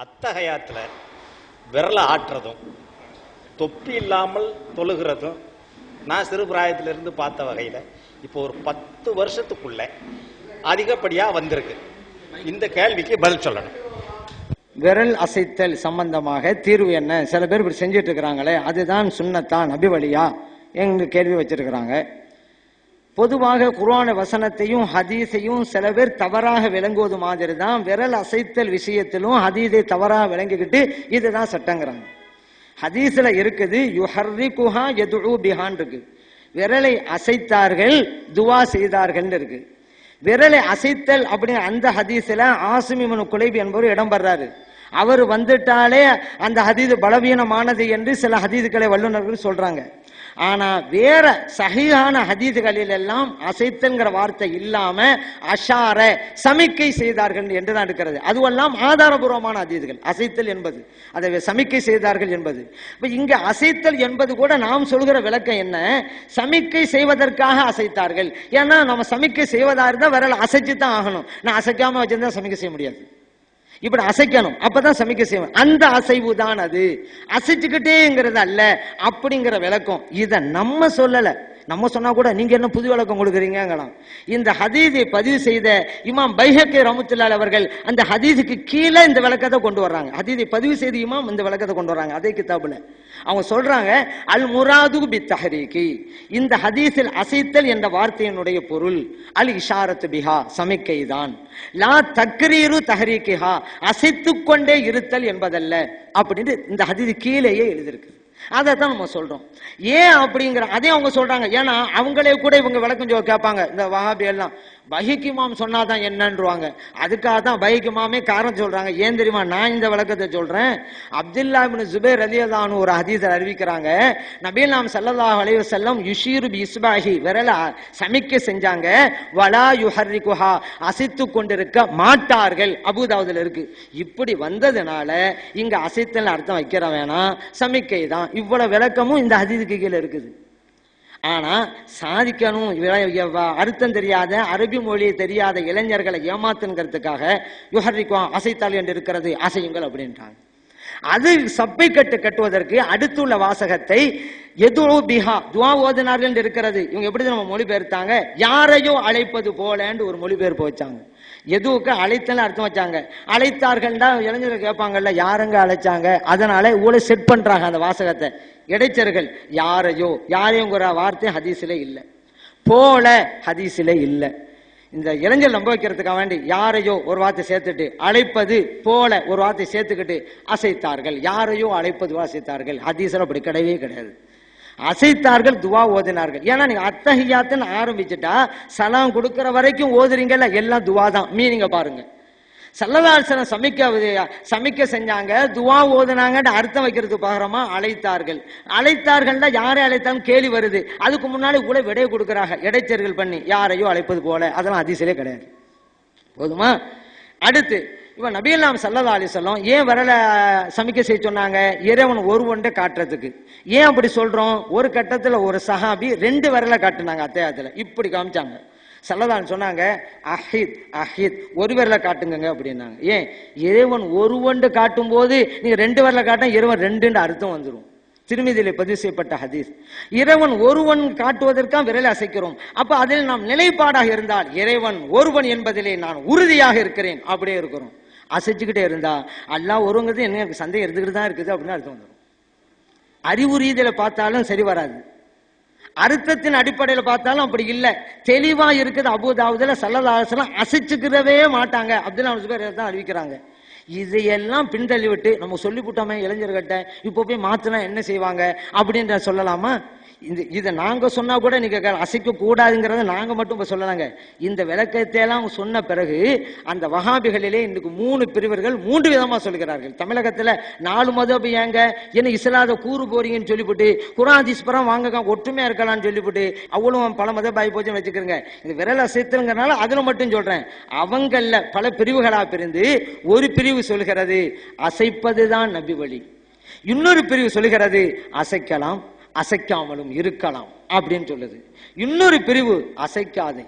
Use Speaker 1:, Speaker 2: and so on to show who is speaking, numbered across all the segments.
Speaker 1: அத்தகையாத்துல விரல ஆட்டுறதும் தொப்பி இல்லாமல் தொழுகிறதும் நான் சிறு பிராயத்திலிருந்து பார்த்த வகையில இப்போ ஒரு 10 வருஷத்துக்குள்ள அதிகப்படியா வந்திருக்கு. இந்த கேள்விக்கு பதில் சொல்லணும்.
Speaker 2: விரல் அசைத்தல் சம்பந்தமாக தீர்வு என்ன? சில பேர் இப்படி செஞ்சுட்டு இருக்கிறாங்களே, அதுதான் சுன்னத்தான் நபி வழியா எங்க கேள்வி வச்சிருக்கிறாங்க. பொதுவாக குர்ஆன் வசனத்தையும் ஹதீஸையும் சில பேர் தவறாக விளங்குவது மாதிரி தான் விரல் அசைத்தல் விஷயத்திலும் ஹதீஸை தவறாக விளங்கிக்கிட்டு இதுதான் சட்டங்கிறாங்க. ஹதீஸ்ல இருக்குது யுஹர்ரிகுஹா யதுஉ பிஹான் இருக்கு, விரலை அசைத்தார்கள் துவா செய்தார்கள் இருக்கு. விரலை அசைத்தல் அப்படின்னு அந்த ஹதீஸ்ல ஆசிம் இப்னு குலைப் என்பவர் இடம் பெறாரு. அவர் வந்துட்டாலே அந்த ஹதீஸ் பலவீனமானது என்று சில ஹதீஸ்களை வல்லுநர்கள் சொல்றாங்க. ஆனா வேற சஹீஹான ஹதீஸ்களில் எல்லாம் அசைத்தல்ங்கிற வார்த்தை இல்லாம அஷார சமிக்கை செய்தார்கள் என்றுதான் இருக்கிறது. அதுவெல்லாம் ஆதாரபூர்வமான ஹதீஸ்கள். அசைத்தல் என்பது அதை சமிக்கை செய்தார்கள் என்பது. இப்ப இங்க அசைத்தல் என்பது கூட நாம் சொல்கிற விளக்கம் என்ன? சமிக்கை செய்வதற்காக அசைத்தார்கள். ஏன்னா நம்ம சமிக்கை செய்வதா இருந்தா விரல் அசைச்சுதான் ஆகணும். நான் அசைக்காம வச்சிருந்தா சமிக்கை செய்ய முடியாது. இப்படி அசைக்கணும், அப்பதான் சமிக்கை செய்யணும். அந்த அசைவு தான் அது, அசைச்சுக்கிட்டேங்கிறது அல்ல அப்படிங்கிற விளக்கம். இத நம்ம சொல்லல. நம்ம சொன்னா கூட நீங்க என்ன புது விளக்கம் கொடுக்குறீங்கங்களாம். இந்த ஹதீஸை பதிவு செய்த இமாம் பைஹக்கி ரஹ்மத்துல்லாஹி அவர்கள் அந்த ஹதீஸுக்கு கீழே இந்த விளக்கத்தை கொண்டு வர்றாங்க. ஹதீஸை பதிவு செய்த இமாம் இந்த விளக்கத்தை கொண்டு வர்றாங்க அதே கிதாபுல. அவங்க சொல்றாங்க அல் முராது பி தஹ்ரீகி, இந்த ஹதீஸில் அசைத்தல் என்ற வார்த்தையினுடைய பொருள் அல் இஷாரத்து பிஹா சமிக்கை தான், லா தக்ரீரு தஹ்ரீகிஹா அசைத்துக் கொண்டே இருத்தல் என்பதல்ல அப்படின்னு இந்த ஹதீஸ் கீழேயே எழுதியிருக்கு. அதைத்தான் நம்ம சொல்றோம். ஏன் அப்படிங்கிற அதே அவங்க சொல்றாங்க. ஏன்னா அவங்களே கூட இவங்க விளக்கம் கேட்பாங்க. இந்த வஹாபி எல்லாம் பஹிக் இமாம் சொன்னாதான் என்னன்றுவாங்க. அதுக்காக தான் பஹிக் இமாமே காரணம் சொல்றாங்க. ஏன் தெரியுமா? நான் இந்த விளக்கத்தை சொல்றேன். அப்துல்லா இப்னு ஜுபைர் ரலியல்லாஹு அன்ஹு ஒரு ஹதீஸை அறிவிக்கிறாங்க. நபிகள் நாயகம் ஸல்லல்லாஹு அலைஹி வஸல்லம் யுஷீரு பி இஸ்பாஹி விரல சமிக்கை செஞ்சாங்க. வலா யுஹர்ரிகுஹா அசைத்து கொண்டிருக்க மாட்டார்கள். அபூதாவுதுல இருக்கு. இப்படி வந்ததுனால இங்க அசைத்தல் அர்த்தம் வைக்கிற வேணாம், சமிக்கை தான். இவ்வளவு விளக்கமும் இந்த ஹதீஸுக்கு கீழே இருக்குது. ஆனா சாதிக்கணும், அர்த்தம் தெரியாத அரபி மொழியை தெரியாத இளைஞர்களை ஏமாத்துங்கிறதுக்காக யுஹர்ரிகுஹா அசைத்தால் என்று இருக்கிறது, அசையுங்கள் அப்படின்றாங்க. அது சப்பை கட்டுவதற்கு அடுத்துள்ள வாசகத்தை எதுஓ பிஹா துவா ஓதினார்கள் என்று இருக்கிறது. இவங்க எப்படி நம்ம மொழிபெயர்த்தாங்க? யாரையோ அழைப்பது போலன்னு ஒரு மொழிபெயர்ப்பு வச்சாங்க. எதுவுக்கு அழைத்தல் அர்த்தம் வச்சாங்க. அழைத்தார்கள்டா இளைஞர்கள் கேட்பாங்கல்ல, யாருங்க அழைச்சாங்க? அதனால இவ்வளவு செட் பண்றாங்க அந்த வாசகத்தை. இடைச்சர்கள் யாரையோ, யாரையோங்கிற வார்த்தை ஹதீஸிலே இல்ல, போல ஹதீஸிலே இல்ல. இந்த இளைஞர் நம்ப வைக்கிறதுக்காக வேண்டி யாரையோ ஒரு வார்த்தை சேர்த்துட்டு அழைப்பது போல ஒரு வார்த்தை சேர்த்துக்கிட்டு அசைத்தார்கள். யாரையோ அழைப்பது அசைத்தார்கள். ஹதீஸ்ல அப்படி கிடையவே கிடையாது. அசைத்தார்கள், துவா ஓதினார்கள். ஏன்னா நீங்க அத்தஹியாத்துன்னு ஆரம்பிச்சுட்டா சலாம் கொடுக்கிற வரைக்கும் ஓதுறீங்கல்ல, எல்லாம் துவா தான். மீனிங்க பாருங்க. ஸல்லல்லாஹு அலைஹி வஸல்லம் சமிக்க செஞ்சாங்க, துவா ஓதுனாங்க, அர்த்தம் வைக்கிறதுக்கு பாக்குறோமா? அழைத்தார்கள். அழைத்தார்கள்னா யாரை அழைத்தாலும் கேள்வி வருது. அதுக்கு முன்னாடி கூட விடை கொடுக்குறாங்க இடைச்சர்கள் பண்ணி, யாரையோ அழைப்பது போல. அதெல்லாம் ஹதீஸிலே கிடையாது. போதுமா? அடுத்து இவன் நபிகள் நாயகம் ஸல்லல்லாஹு அலைஹி வஸல்லம் ஏன் விரல சமிக்க செய்ய சொன்னாங்க? இறைவன் ஒருவன்றை காட்டுறதுக்கு. ஏன் அப்படி சொல்றோம்? ஒரு கட்டத்துல ஒரு சஹாபி 2 விரல காட்டுனாங்க அத்தியாயத்துல. இப்படி காமிச்சாங்க. ஸல்லல்லாஹு சொன்னாங்க அஹித் அஹித் ஒரு விரல காட்டுங்க அப்படின்னாங்க. ஏன்? இறைவன் ஒருவன் காட்டும் போது நீங்க 2 விரல காட்டினா இறைவன் 2 அர்த்தம் வந்துடும். திருமதியிலே பதிவு செய்யப்பட்ட ஹதீஸ். இறைவன் ஒருவன் காட்டுவதற்காக விரலை அசைக்கிறோம். அப்ப அதில் நாம் நிலைப்பாடாக இருந்தால் இறைவன் ஒருவன் என்பதிலே நான் உறுதியாக இருக்கிறேன் அப்படியே இருக்கிறோம். அசைச்சுக்கிட்டே இருந்தா அல்லாஹ் ஒருவங்கிறது எனக்கு சந்தேகம் இருந்துகிட்டு தான் இருக்குது அப்படின்னு அர்த்தம் வந்துடும். அறிவு ரீதியில பார்த்தாலும் சரி வராது, அர்த்தத்தின் அடிப்படையில் பார்த்தாலும் அப்படி இல்லை, தெளிவா இருக்குது. அபூதாவுதுல ஸல்லல்லாஹு அலைஹி வஸல்லம் அசைச்சுக்கிறவே மாட்டாங்க. அப்துல்லா இப்னு ஜுபைர் தான் அறிவிக்கிறாங்க. இதையெல்லாம் பின்தள்ளி விட்டு நம்ம சொல்லிவிட்டோமே இளைஞர்கிட்ட, இப்போ போய் மாத்தினா என்ன செய்வாங்க அப்படின்ற சொல்லலாமா? இதை நாங்க சொன்னா கூட நீங்க அசைக்க கூடாதுங்கிறத நாங்க மட்டும் இப்ப சொல்லலாங்க. இந்த விளக்கத்தை எல்லாம் சொன்ன பிறகு அந்த வஹாபிகளிலே இன்னைக்கு 3 பிரிவர்கள் 3 விதமா சொல்கிறார்கள். தமிழகத்துல 4 மதபு ஏங்க என்ன இஸ்லாத கூறு போறீங்கன்னு சொல்லிவிட்டு, குர்ஆன் ஹதீஸ் பரம் வாங்க ஒற்றுமையா இருக்கலாம்னு சொல்லிவிட்டு அவ்வளவு பல மதபாய் போச்சு வச்சுக்கிறேங்க. இந்த விரல் அசைத்தல்ங்கிறனால அதுல மட்டும் சொல்றேன். அவங்கள்ல பல பிரிவுகளா பிரிந்து ஒரு பிரிவு சொல்கிறது அசைப்பதுதான் நபி வழி, இன்னொரு பிரிவு சொல்கிறது அசைக்கலாம் அசைக்காமலும் இருக்கலாம் அப்படின்னு சொல்லுது. இன்னொரு பிரிவு அசைக்காதே,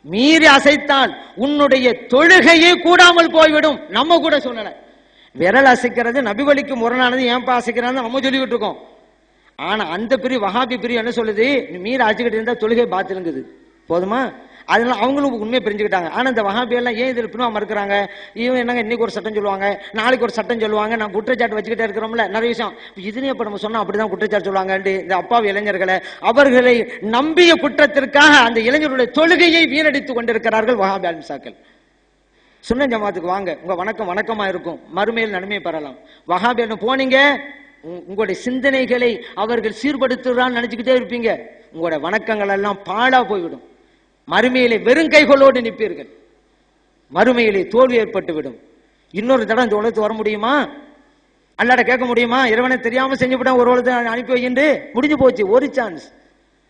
Speaker 2: மீறி அசைத்தால் உன்னுடைய தொழுகையே கூடாமல் போய்விடும். நம்ம கூட சொல்லல, விரல் அசைக்கிறது நபி வழிக்கு முரணானது, ஏன்பா அசைக்கிறான்னு நம்ம சொல்லிக்கிட்டு இருக்கோம். ஆனா அந்த பிரி வஹாபி பிரி என்ன சொல்லுது, மீற அச்சுக்கிட்டு இருந்தா தொழுகை பாத்திருங்குது. போதுமா? அதனால அவங்களும் உண்மையை பிரிஞ்சுக்கிட்டாங்க. ஆனா இந்த வஹாபி எல்லாம் ஏன் இதில் பின்னாம இருக்கிறாங்க? இவன் என்னங்க இன்னைக்கு ஒரு சட்டம் சொல்லுவாங்க, நாளைக்கு ஒரு சட்டம் சொல்லுவாங்க, நான் குற்றச்சாட்டு வச்சுக்கிட்டே இருக்கிறோம்ல நிறைய விஷயம். இதுலயே இப்ப நம்ம சொன்னா அப்படிதான் குற்றச்சாட்டு சொல்லுவாங்க. இந்த அப்பாவி இளைஞர்களை, அவர்களை நம்பிய குற்றத்திற்காக அந்த இளைஞர்களுடைய தொழுகையை வீணடித்துக் கொண்டிருக்கிறார்கள் வஹாபி அல்சாக்கள். சுன்ன ஜமாத்துக்கு வாங்க, உங்க வணக்கம் வணக்கமா இருக்கும், மறுமையில் நன்மை பெறலாம். வஹாபி போனீங்க, உங்களுடைய சிந்தனைகளை அவர்கள் சீர்படுத்துறான்னு நினைச்சுக்கிட்டே இருப்பீங்க. உங்களுடைய வணக்கங்கள் எல்லாம் பாழா போய்விடும். மறுமையிலே வெறுங்கைகளோடு நிற்பீர்கள். மறுமையிலே தோல்வி ஏற்பட்டுவிடும். இன்னொரு தடவை இந்த உலகத்துக்கு வர முடியுமா? அல்லாட கேட்க முடியுமா? இறைவனை தெரியாம செஞ்சுவிட்டா ஒரு உலகத்தை அனுப்பி வைக்கின்று முடிஞ்சு போச்சு, ஒரு சான்ஸ்.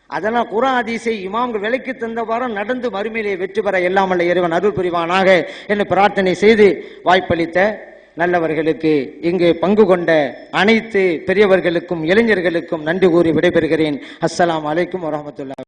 Speaker 2: அதெல்லாம் குர்ஆன் ஹதீஸை இமாம்கள் விலைக்கு தந்தவாறு நடந்து மறுமையிலே வெற்றி பெற எல்லாம் வல்ல இறைவன் அருள் புரிவானாக என்று பிரார்த்தனை செய்து வாய்ப்பளித்த நல்லவர்களுக்கு, இங்கு பங்கு கொண்ட அனைத்து பெரியவர்களுக்கும் இளைஞர்களுக்கும் நன்றி கூறி விடைபெறுகிறேன். அஸ்ஸலாமு அலைக்கும் வரஹ்மத்துல்லாஹி.